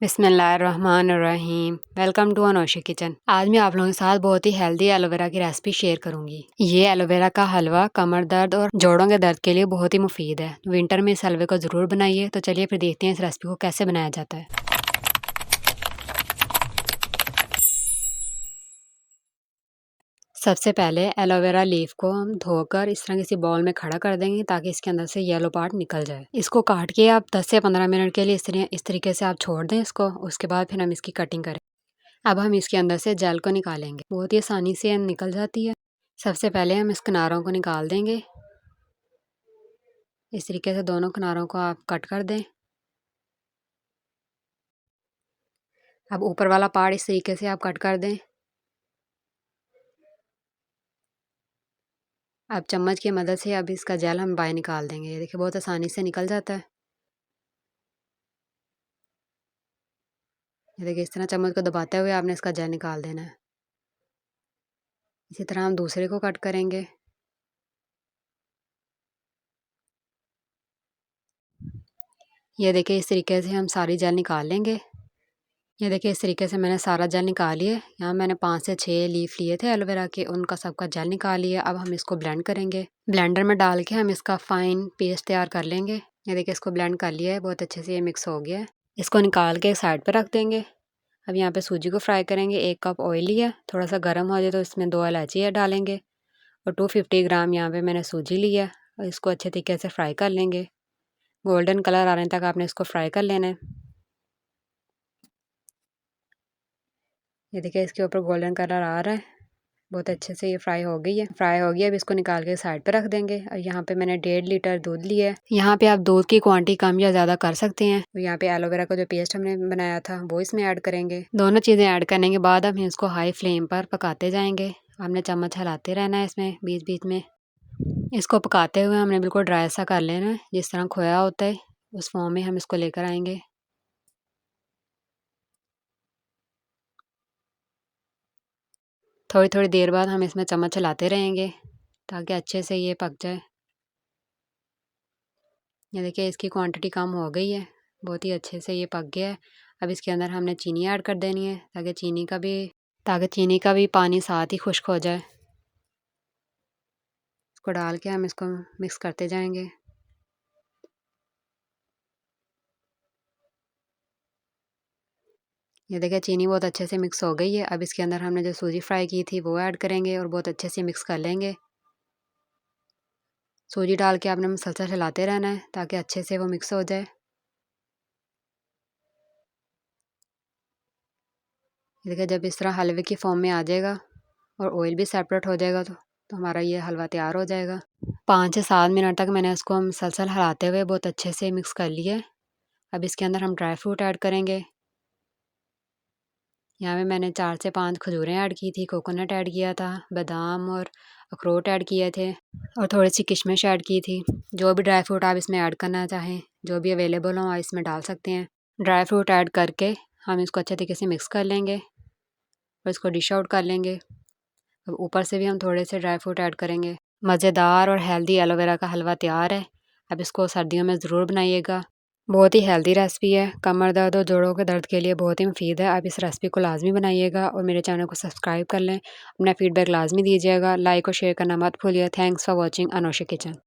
बिस्मिल्लाहिर्रहमानिर्रहीम। Welcome to Anosha kitchen. आज मैं आप लोगों के साथ बहुत ही हेल्दी एलोवेरा की रेसिपी शेयर करूंगी। ये एलोवेरा का हलवा कमर दर्द और जोड़ों के दर्द के लिए बहुत ही मुफीद है। विंटर में इस हलवे को ज़रूर बनाइए। तो चलिए फिर देखते हैं इस रेसिपी को कैसे बनाया जाता है। सबसे पहले एलोवेरा लीफ को हम धोकर इस तरह किसी बाउल में खड़ा कर देंगे ताकि इसके अंदर से येलो पार्ट निकल जाए। इसको काट के आप 10 से 15 मिनट के लिए इस तरीके से आप छोड़ दें इसको। उसके बाद फिर हम इसकी कटिंग करें। अब हम इसके अंदर से जेल को निकालेंगे। बहुत ही आसानी से निकल जाती है। सबसे पहले हम इस किनारों को निकाल देंगे। इस तरीके से दोनों किनारों को आप कट कर दें। अब ऊपर वाला पार्ट इस तरीके से आप कट कर दें। अब चम्मच की मदद से अब इसका जेल हम बाहर निकाल देंगे। ये देखिए बहुत आसानी से निकल जाता है। ये देखिए इस तरह चम्मच को दबाते हुए आपने इसका जेल निकाल देना है। इसी तरह हम दूसरे को कट करेंगे। ये देखिए इस तरीके से हम सारी जेल निकाल लेंगे। ये देखिए इस तरीके से मैंने सारा जेल निकाल लिया। यहाँ मैंने 5 से 6 लीफ लिए थे एलोवेरा के, उनका सबका जेल निकाल लिया। अब हम इसको ब्लेंड करेंगे। ब्लेंडर में डाल के हम इसका फाइन पेस्ट तैयार कर लेंगे। ये देखिए इसको ब्लेंड कर लिया है, बहुत अच्छे से ये मिक्स हो गया है। इसको निकाल के एक साइड पर रख देंगे। अब यहाँ पे सूजी को फ्राई करेंगे। 1 कप ऑयल लिया, थोड़ा सा गर्म हो जाए तो इसमें 2 इलायची डालेंगे और 250 ग्राम यहाँ पे मैंने सूजी लिया और इसको अच्छे तरीके से फ्राई कर लेंगे। गोल्डन कलर आने तक आपने इसको फ्राई कर लेना है। ये देखिए इसके ऊपर गोल्डन कलर आ रहा है, बहुत अच्छे से ये फ्राई हो गई है। अब इसको निकाल के साइड पे रख देंगे। और यहाँ पे मैंने 1.5 लीटर दूध लिया है। यहाँ पे आप दूध की क्वांटिटी कम या ज़्यादा कर सकते हैं। यहाँ पे एलोवेरा का जो पेस्ट हमने बनाया था वो इसमें ऐड करेंगे। दोनों चीज़ें ऐड करने के बाद हम इसको हाई फ्लेम पर पकाते जाएंगे। हमने चम्मच हिलाते रहना है इसमें बीच बीच में। इसको पकाते हुए हमने बिल्कुल ड्राई सा कर लेना है, जिस तरह खोया होता है उस फॉर्म में हम इसको लेकर आएंगे। थोड़ी थोड़ी देर बाद हम इसमें चम्मच चलाते रहेंगे ताकि अच्छे से ये पक जाए। ये देखिए इसकी क्वांटिटी कम हो गई है, बहुत ही अच्छे से ये पक गया है। अब इसके अंदर हमने चीनी ऐड कर देनी है ताकि चीनी का भी पानी साथ ही खुश्क हो जाए। इसको डाल के हम इसको मिक्स करते जाएंगे। ये देखिए चीनी बहुत अच्छे से मिक्स हो गई है। अब इसके अंदर हमने जो सूजी फ्राई की थी वो ऐड करेंगे और बहुत अच्छे से मिक्स कर लेंगे। सूजी डाल के आपने मुसलसल हिलाते रहना है ताकि अच्छे से वो मिक्स हो जाए। देखिए जब इस तरह हलवे की फॉर्म में आ जाएगा और ऑयल भी सेपरेट हो जाएगा तो हमारा ये हलवा तैयार हो जाएगा। 5 से 7 मिनट तक मैंने इसको मुसलसल हिलाते हुए बहुत अच्छे से मिक्स कर लिया है। अब इसके अंदर हम ड्राई फ्रूट ऐड करेंगे। यहाँ पे मैंने 4 से 5 खजूरें ऐड की थी, कोकोनट ऐड किया था, बादाम और अखरोट ऐड किए थे और थोड़ी सी किशमिश ऐड की थी। जो भी ड्राई फ्रूट आप इसमें ऐड करना चाहें, जो भी अवेलेबल हो आप इसमें डाल सकते हैं। ड्राई फ्रूट ऐड करके हम इसको अच्छे तरीके से मिक्स कर लेंगे और इसको डिश आउट कर लेंगे। अब ऊपर से भी हम थोड़े से ड्राई फ्रूट ऐड करेंगे। मज़ेदार और हेल्दी एलोवेरा का हलवा तैयार है। अब इसको सर्दियों में ज़रूर बनाइएगा। बहुत ही हेल्दी रेसिपी है, कमर दर्द और जोड़ों के दर्द के लिए बहुत ही मुफीद है। आप इस रेसिपी को लाजमी बनाइएगा और मेरे चैनल को सब्सक्राइब कर लें। अपना फीडबैक लाजमी दीजिएगा। लाइक और शेयर करना मत भूलिए। Thanks for watching Anosha kitchen.